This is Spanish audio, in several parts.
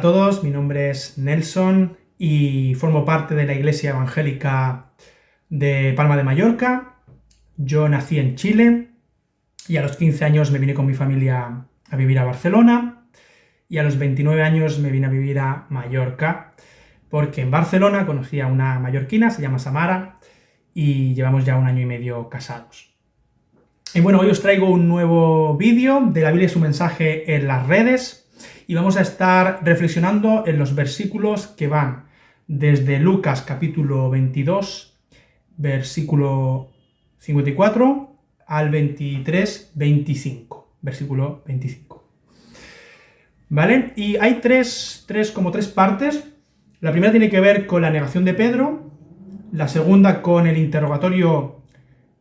todos, mi nombre es Nelson y formo parte de la Iglesia Evangélica de Palma de Mallorca. Yo nací en Chile y a los 15 años me vine con mi familia a vivir a Barcelona y a los 29 años me vine a vivir a Mallorca porque en Barcelona conocí a una mallorquina, se llama Samara, y llevamos ya 1 año y medio casados. Y bueno, hoy os traigo un nuevo vídeo de la Biblia y su mensaje en las redes. Y vamos a estar reflexionando en los versículos que van desde Lucas capítulo 22, versículo 54, al 23, 25, versículo 25. ¿Vale? Y hay tres partes. La primera tiene que ver con la negación de Pedro, la segunda con el interrogatorio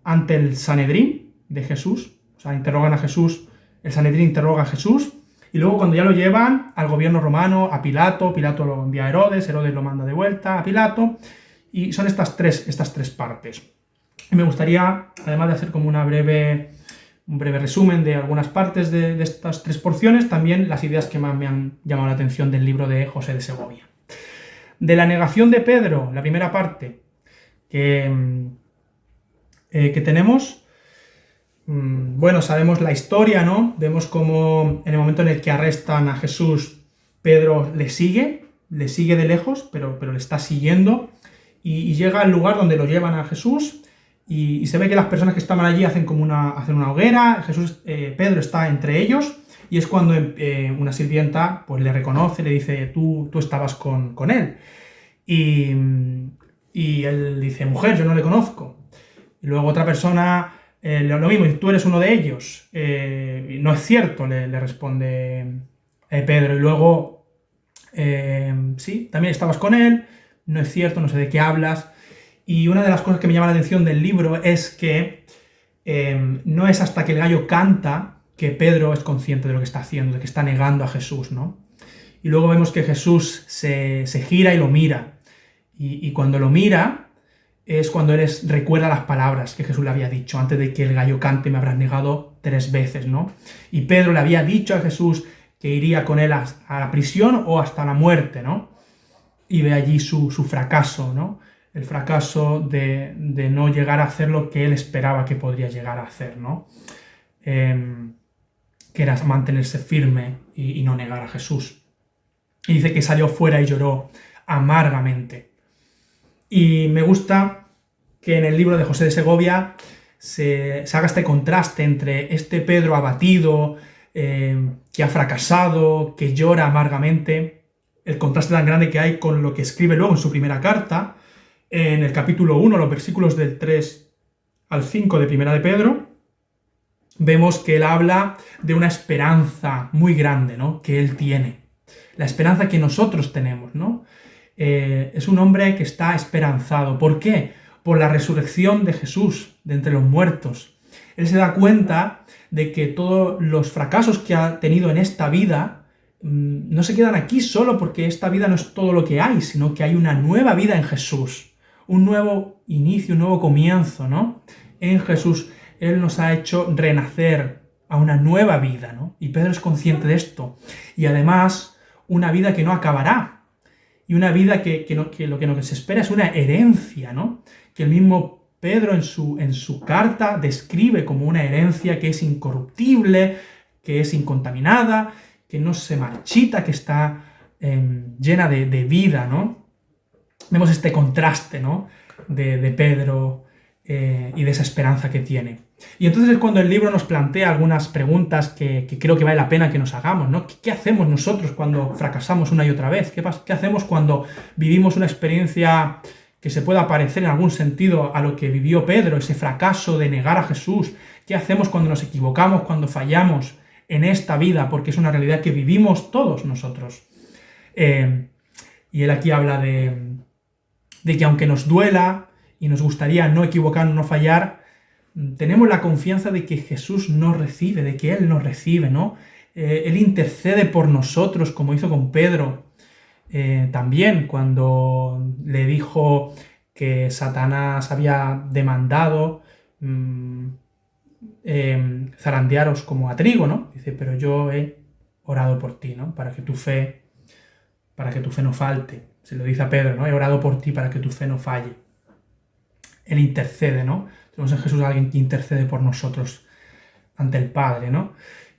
ante el Sanedrín de Jesús, o sea, interrogan a Jesús, el Sanedrín interroga a Jesús, y luego cuando ya lo llevan al gobierno romano, a Pilato, Pilato lo envía a Herodes, Herodes lo manda de vuelta a Pilato, y son estas tres partes. Y me gustaría, además de hacer como un breve resumen de algunas partes de estas tres porciones, también las ideas que más me han llamado la atención del libro de José de Segovia. De la negación de Pedro, la primera parte que tenemos. Bueno, sabemos la historia, ¿no? Vemos cómo en el momento en el que arrestan a Jesús, Pedro le sigue de lejos, pero le está siguiendo, y llega al lugar donde lo llevan a Jesús, y se ve que las personas que estaban allí hacen una hoguera. Pedro está entre ellos, y es cuando una sirvienta pues le reconoce, le dice, tú estabas con él, y él dice, mujer, yo no le conozco. Y luego otra persona, lo mismo, tú eres uno de ellos. No es cierto, le responde Pedro. Y luego, sí, también estabas con él, no es cierto, no sé de qué hablas. Y una de las cosas que me llama la atención del libro es que no es hasta que el gallo canta que Pedro es consciente de lo que está haciendo, de que está negando a Jesús, ¿no? Y luego vemos que Jesús se gira y lo mira. Y cuando lo mira, es cuando él recuerda las palabras que Jesús le había dicho: antes de que el gallo cante me habrás negado 3 veces, ¿no? Y Pedro le había dicho a Jesús que iría con él a la prisión o hasta la muerte, ¿no? Y ve allí su fracaso, ¿no? El fracaso de no llegar a hacer lo que él esperaba que podría llegar a hacer, ¿no? Que era mantenerse firme y no negar a Jesús. Y dice que salió fuera y lloró amargamente. Y me gusta que en el libro de José de Segovia se haga este contraste entre este Pedro abatido, que ha fracasado, que llora amargamente, el contraste tan grande que hay con lo que escribe luego en su primera carta, en el capítulo 1, los versículos del 3 al 5 de Primera de Pedro. Vemos que él habla de una esperanza muy grande, ¿no?, que él tiene, la esperanza que nosotros tenemos, ¿no? Es un hombre que está esperanzado. ¿Por qué? Por la resurrección de Jesús de entre los muertos. Él se da cuenta de que todos los fracasos que ha tenido en esta vida no se quedan aquí solo porque esta vida no es todo lo que hay, sino que hay una nueva vida en Jesús, un nuevo inicio, un nuevo comienzo, ¿no? En Jesús Él nos ha hecho renacer a una nueva vida, ¿no? Y Pedro es consciente de esto. Y además, una vida que no acabará. Y una vida que lo que nos espera es una herencia, ¿no? Que el mismo Pedro en su carta describe como una herencia que es incorruptible, que es incontaminada, que no se marchita, que está llena de vida, ¿no? Vemos este contraste, ¿no?, de Pedro y de esa esperanza que tiene. Y entonces es cuando el libro nos plantea algunas preguntas que creo que vale la pena que nos hagamos, ¿no? ¿Qué hacemos nosotros cuando fracasamos una y otra vez? ¿Qué hacemos cuando vivimos una experiencia que se pueda parecer en algún sentido a lo que vivió Pedro, ese fracaso de negar a Jesús? ¿Qué hacemos cuando nos equivocamos, cuando fallamos en esta vida? Porque es una realidad que vivimos todos nosotros. Y él aquí habla de que aunque nos duela y nos gustaría no equivocarnos, no fallar, tenemos la confianza de que Jesús nos recibe, de que Él nos recibe, ¿no? Él intercede por nosotros, como hizo con Pedro. También cuando le dijo que Satanás había demandado zarandearos como a trigo, ¿no? Dice, pero yo he orado por ti, ¿no?, para que tu fe para que tu fe no falte. Se lo dice a Pedro, ¿no? He orado por ti para que tu fe no falle. Él intercede, ¿no? Tenemos en Jesús a alguien que intercede por nosotros ante el Padre, ¿no?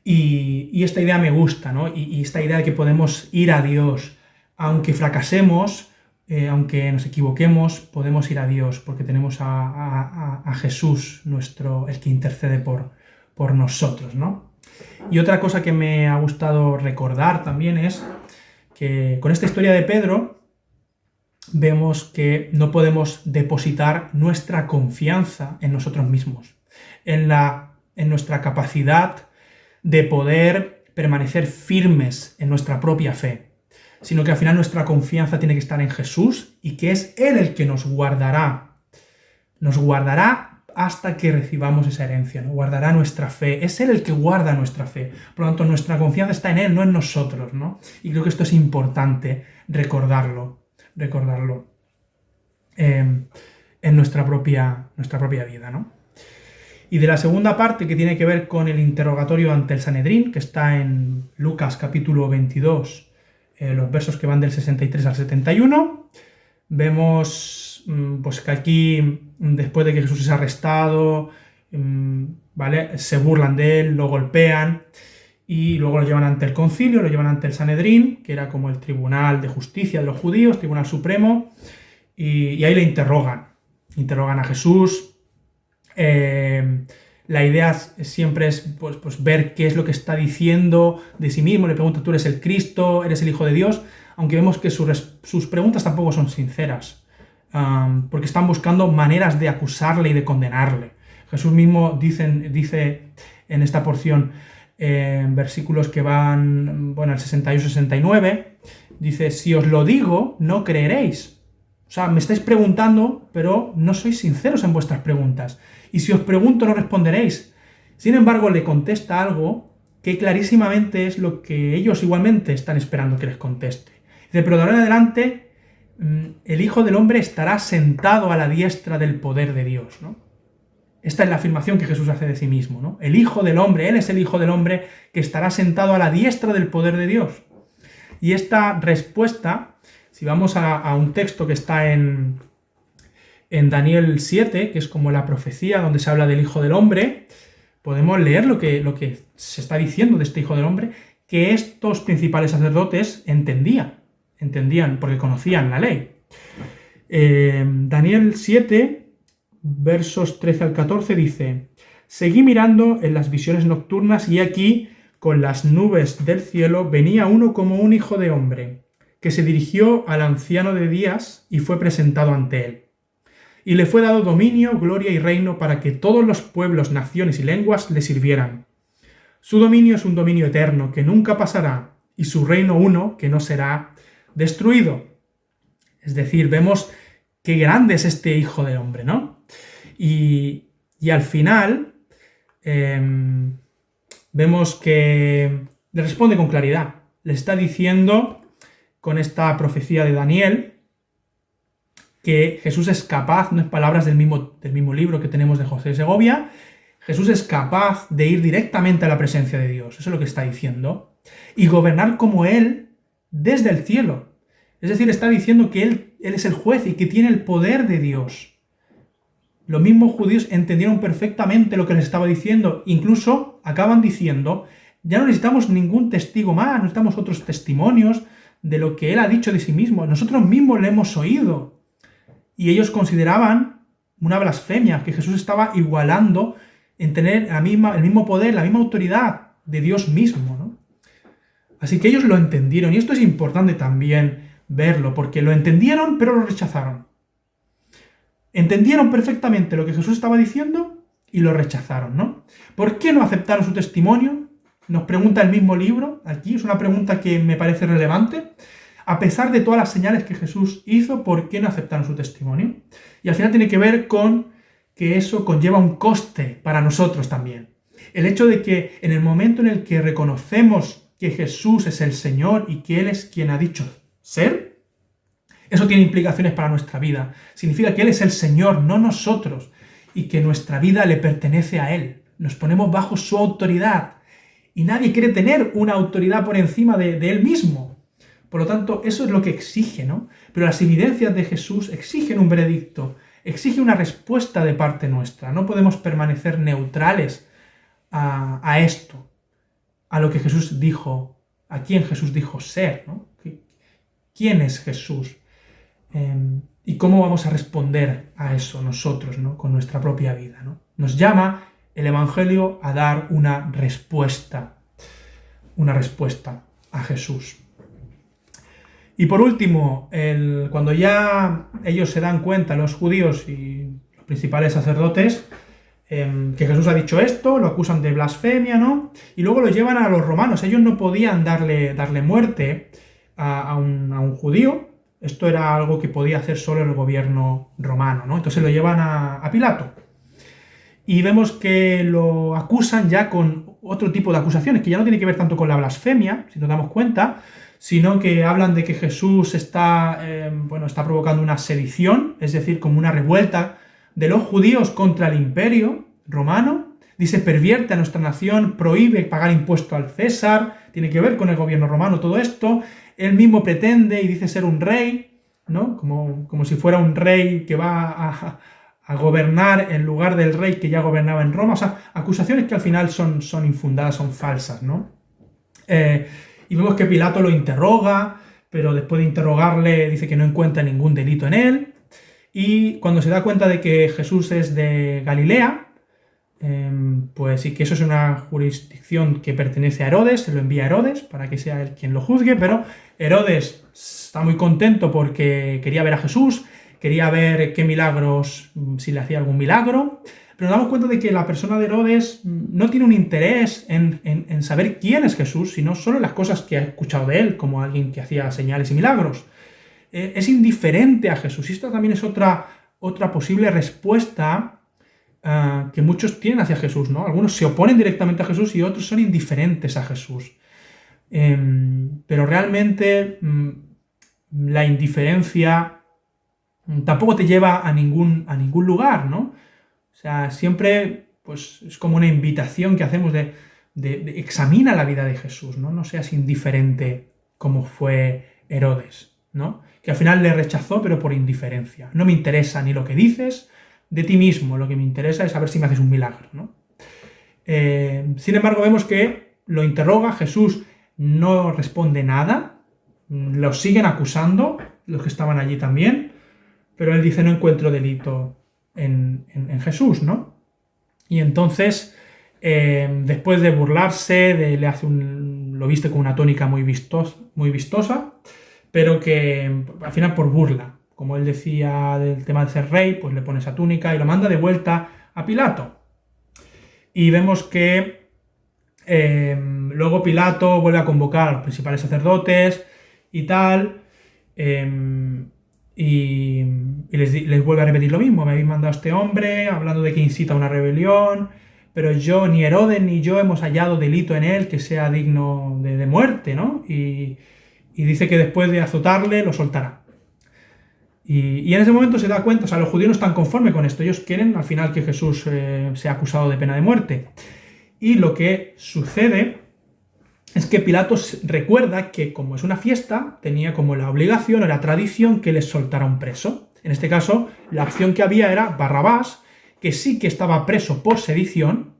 Y esta idea me gusta, ¿no? Y esta idea de que podemos ir a Dios, aunque fracasemos, aunque nos equivoquemos, podemos ir a Dios, porque tenemos a Jesús, el que intercede por nosotros, ¿no? Y otra cosa que me ha gustado recordar también es que con esta historia de Pedro vemos que no podemos depositar nuestra confianza en nosotros mismos, en nuestra capacidad de poder permanecer firmes en nuestra propia fe, sino que al final nuestra confianza tiene que estar en Jesús y que es Él el que nos guardará hasta que recibamos esa herencia, ¿no? Guardará nuestra fe, es Él el que guarda nuestra fe, por lo tanto nuestra confianza está en Él, no en nosotros, ¿no? Y creo que esto es importante recordarlo en nuestra propia vida, ¿no? Y de la segunda parte, que tiene que ver con el interrogatorio ante el Sanedrín, que está en Lucas capítulo 22, los versos que van del 63 al 71, vemos pues que aquí, después de que Jesús es arrestado, ¿vale?, se burlan de él, lo golpean, y luego lo llevan ante el concilio, lo llevan ante el Sanedrín, que era como el tribunal de justicia de los judíos, tribunal supremo, y ahí le interrogan a Jesús. La idea siempre es pues ver qué es lo que está diciendo de sí mismo. Le pregunta: ¿tú eres el Cristo? ¿Eres el Hijo de Dios? Aunque vemos que sus preguntas tampoco son sinceras, porque están buscando maneras de acusarle y de condenarle. Jesús mismo dice en esta porción, versículos que van, al 61-69, dice: si os lo digo, no creeréis. O sea, me estáis preguntando, pero no sois sinceros en vuestras preguntas. Y si os pregunto, no responderéis. Sin embargo, le contesta algo que clarísimamente es lo que ellos igualmente están esperando que les conteste. Dice: pero de ahora en adelante, el Hijo del Hombre estará sentado a la diestra del poder de Dios, ¿no? Esta es la afirmación que Jesús hace de sí mismo, ¿no? El Hijo del Hombre, Él es el Hijo del Hombre que estará sentado a la diestra del poder de Dios. Y esta respuesta, si vamos a un texto que está en Daniel 7, que es como la profecía donde se habla del Hijo del Hombre, podemos leer lo que se está diciendo de este Hijo del Hombre, que estos principales sacerdotes entendían porque conocían la ley. Daniel 7, versos 13 al 14 dice: seguí mirando en las visiones nocturnas y aquí, con las nubes del cielo, venía uno como un hijo de hombre, que se dirigió al anciano de días y fue presentado ante él. Y le fue dado dominio, gloria y reino para que todos los pueblos, naciones y lenguas le sirvieran. Su dominio es un dominio eterno que nunca pasará, y su reino uno que no será destruido. Es decir, vemos qué grande es este Hijo de Hombre, ¿no? Y al final vemos que le responde con claridad. Le está diciendo, con esta profecía de Daniel, que Jesús es capaz, no es palabras del mismo libro que tenemos de José de Segovia, Jesús es capaz de ir directamente a la presencia de Dios, eso es lo que está diciendo, y gobernar como Él desde el cielo. Es decir, está diciendo que Él es el juez y que tiene el poder de Dios. Los mismos judíos entendieron perfectamente lo que les estaba diciendo, incluso acaban diciendo: ya no necesitamos ningún testigo más, no necesitamos otros testimonios de lo que Él ha dicho de sí mismo, nosotros mismos le hemos oído. Y ellos consideraban una blasfemia, que Jesús estaba igualando en tener el mismo poder, la misma autoridad de Dios mismo, ¿no? Así que ellos lo entendieron, y esto es importante también verlo, porque lo entendieron, pero lo rechazaron. Entendieron perfectamente lo que Jesús estaba diciendo y lo rechazaron, ¿no? ¿Por qué no aceptaron su testimonio? Nos pregunta el mismo libro, aquí es una pregunta que me parece relevante. A pesar de todas las señales que Jesús hizo, ¿por qué no aceptaron su testimonio? Y al final tiene que ver con que eso conlleva un coste para nosotros también. El hecho de que en el momento en el que reconocemos que Jesús es el Señor y que Él es quien ha dicho ser, eso tiene implicaciones para nuestra vida. Significa que Él es el Señor, no nosotros, y que nuestra vida le pertenece a Él. Nos ponemos bajo su autoridad y nadie quiere tener una autoridad por encima de Él mismo. Por lo tanto, eso es lo que exige, ¿no? Pero las evidencias de Jesús exigen un veredicto, exigen una respuesta de parte nuestra. No podemos permanecer neutrales a esto, a lo que Jesús dijo, a quién Jesús dijo ser, ¿no? ¿Quién es Jesús? ¿Y cómo vamos a responder a eso nosotros, ¿no? Con nuestra propia vida, ¿no? Nos llama el Evangelio a dar una respuesta a Jesús. Y por último, cuando ya ellos se dan cuenta, los judíos y los principales sacerdotes, que Jesús ha dicho esto, lo acusan de blasfemia, ¿no? Y luego lo llevan a los romanos. Ellos no podían darle muerte a un judío. Esto era algo que podía hacer solo el gobierno romano, ¿no? Entonces lo llevan a Pilato. Y vemos que lo acusan ya con otro tipo de acusaciones, que ya no tiene que ver tanto con la blasfemia, si nos damos cuenta, sino que hablan de que Jesús está provocando una sedición, es decir, como una revuelta de los judíos contra el imperio romano. Dice, pervierte a nuestra nación, prohíbe pagar impuesto al César, tiene que ver con el gobierno romano todo esto. Él mismo pretende y dice ser un rey, ¿no? Como si fuera un rey que va a gobernar en lugar del rey que ya gobernaba en Roma. O sea, acusaciones que al final son infundadas, son falsas, ¿no? Y vemos que Pilato lo interroga, pero después de interrogarle dice que no encuentra ningún delito en él. Y cuando se da cuenta de que Jesús es de Galilea, pues sí que eso es una jurisdicción que pertenece a Herodes, se lo envía a Herodes para que sea él quien lo juzgue, pero Herodes está muy contento porque quería ver a Jesús, quería ver qué milagros, si le hacía algún milagro, pero nos damos cuenta de que la persona de Herodes no tiene un interés en saber quién es Jesús, sino solo las cosas que ha escuchado de él, como alguien que hacía señales y milagros. Es indiferente a Jesús. Y esto también es otra posible respuesta que muchos tienen hacia Jesús, ¿no? Algunos se oponen directamente a Jesús y otros son indiferentes a Jesús. Pero realmente la indiferencia tampoco te lleva a ningún lugar, ¿no? O sea, siempre pues, es como una invitación que hacemos de examina la vida de Jesús, ¿no? No seas indiferente como fue Herodes, ¿no? Que al final le rechazó, pero por indiferencia. No me interesa ni lo que dices de ti mismo, lo que me interesa es saber si me haces un milagro, ¿no? Sin embargo, vemos que lo interroga, Jesús no responde nada, lo siguen acusando, los que estaban allí también, pero él dice, no encuentro delito en Jesús, ¿no? Y entonces, después de burlarse, le hace lo viste con una tónica muy vistosa, pero que al final por burla, como él decía del tema de ser rey, pues le pone esa túnica y lo manda de vuelta a Pilato. Y vemos que luego Pilato vuelve a convocar a los principales sacerdotes y tal, y les vuelve a repetir lo mismo. Me habéis mandado a este hombre hablando de que incita a una rebelión, pero yo, ni Herodes ni yo hemos hallado delito en él que sea digno de muerte, ¿no? Y dice que después de azotarle lo soltará. Y en ese momento se da cuenta, o sea, los judíos no están conformes con esto, ellos quieren al final que Jesús sea acusado de pena de muerte. Y lo que sucede es que Pilato recuerda que como es una fiesta, tenía como la obligación o la tradición que les soltara un preso. En este caso, la opción que había era Barrabás, que sí que estaba preso por sedición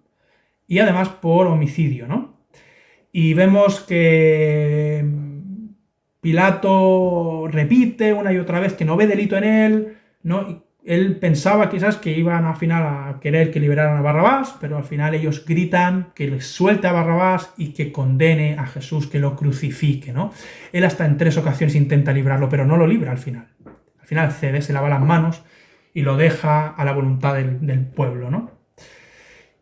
y además por homicidio, ¿no? Y vemos que Pilato repite una y otra vez que no ve delito en él, ¿no? Él pensaba quizás que iban al final a querer que liberaran a Barrabás, pero al final ellos gritan que les suelte a Barrabás y que condene a Jesús, que lo crucifique, ¿no? Él hasta en 3 ocasiones intenta librarlo, pero no lo libra al final. Al final cede, se lava las manos y lo deja a la voluntad del pueblo, ¿no?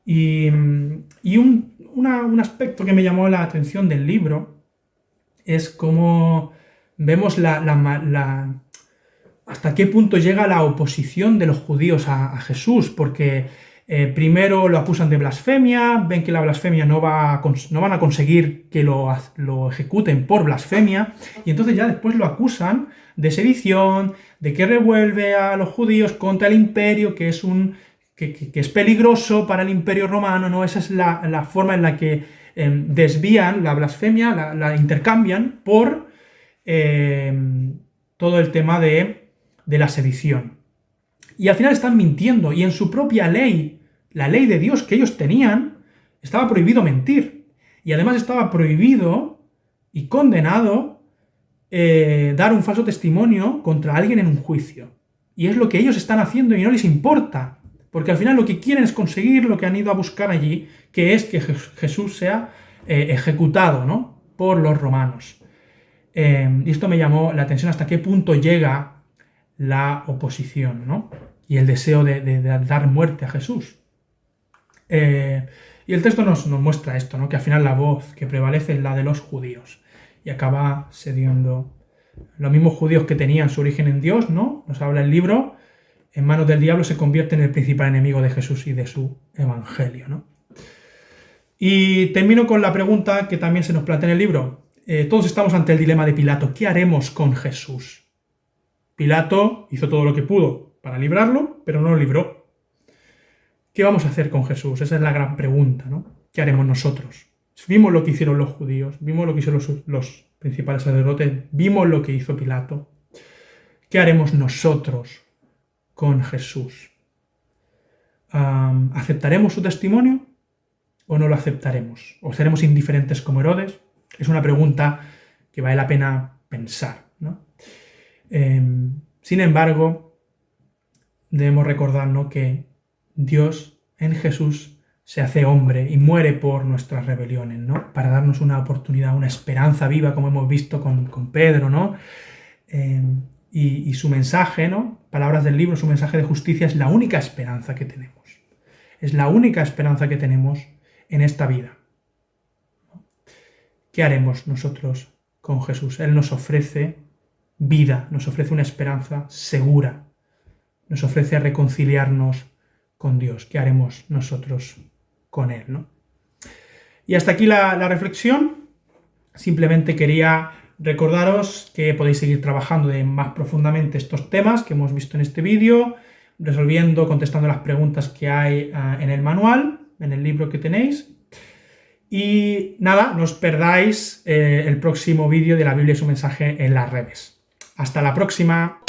Y un aspecto que me llamó la atención del libro es cómo vemos hasta qué punto llega la oposición de los judíos a Jesús, porque primero lo acusan de blasfemia, ven que la blasfemia no van a conseguir que lo ejecuten por blasfemia, y entonces ya después lo acusan de sedición, de que revuelve a los judíos contra el imperio, que es peligroso para el imperio romano, ¿no? Esa es la forma en la que desvían la blasfemia, la intercambian por todo el tema de la sedición. Y al final están mintiendo, y en su propia ley, la ley de Dios que ellos tenían, estaba prohibido mentir. Y además estaba prohibido y condenado dar un falso testimonio contra alguien en un juicio. Y es lo que ellos están haciendo y no les importa. Porque al final lo que quieren es conseguir lo que han ido a buscar allí, que es que Jesús sea ejecutado, ¿no?, por los romanos. Y esto me llamó la atención hasta qué punto llega la oposición, ¿no?, y el deseo de dar muerte a Jesús. Y el texto nos muestra esto, ¿no?, que al final la voz que prevalece es la de los judíos. Y acaba cediendo los mismos judíos que tenían su origen en Dios, ¿no? Nos habla el libro, en manos del diablo se convierte en el principal enemigo de Jesús y de su evangelio, ¿no? Y termino con la pregunta que también se nos plantea en el libro. Todos estamos ante el dilema de Pilato. ¿Qué haremos con Jesús? Pilato hizo todo lo que pudo para librarlo, pero no lo libró. ¿Qué vamos a hacer con Jesús? Esa es la gran pregunta, ¿no? ¿Qué haremos nosotros? Vimos lo que hicieron los judíos, vimos lo que hicieron los principales sacerdotes, vimos lo que hizo Pilato. ¿Qué haremos nosotros con Jesús? ¿Aceptaremos su testimonio o no lo aceptaremos? ¿O seremos indiferentes como Herodes? Es una pregunta que vale la pena pensar, ¿no? Sin embargo, debemos recordarnos que Dios en Jesús se hace hombre y muere por nuestras rebeliones, ¿no?, para darnos una oportunidad, una esperanza viva, como hemos visto con Pedro, ¿no? Y su mensaje, ¿no?, palabras del libro, su mensaje de justicia es la única esperanza que tenemos. Es la única esperanza que tenemos en esta vida. ¿Qué haremos nosotros con Jesús? Él nos ofrece vida, nos ofrece una esperanza segura, nos ofrece reconciliarnos con Dios. ¿Qué haremos nosotros con Él, ¿no? Y hasta aquí la reflexión. Simplemente quería recordaros que podéis seguir trabajando más profundamente estos temas que hemos visto en este vídeo, contestando las preguntas que hay en el manual, en el libro que tenéis. Y nada, no os perdáis el próximo vídeo de la Biblia y su mensaje en las redes. Hasta la próxima.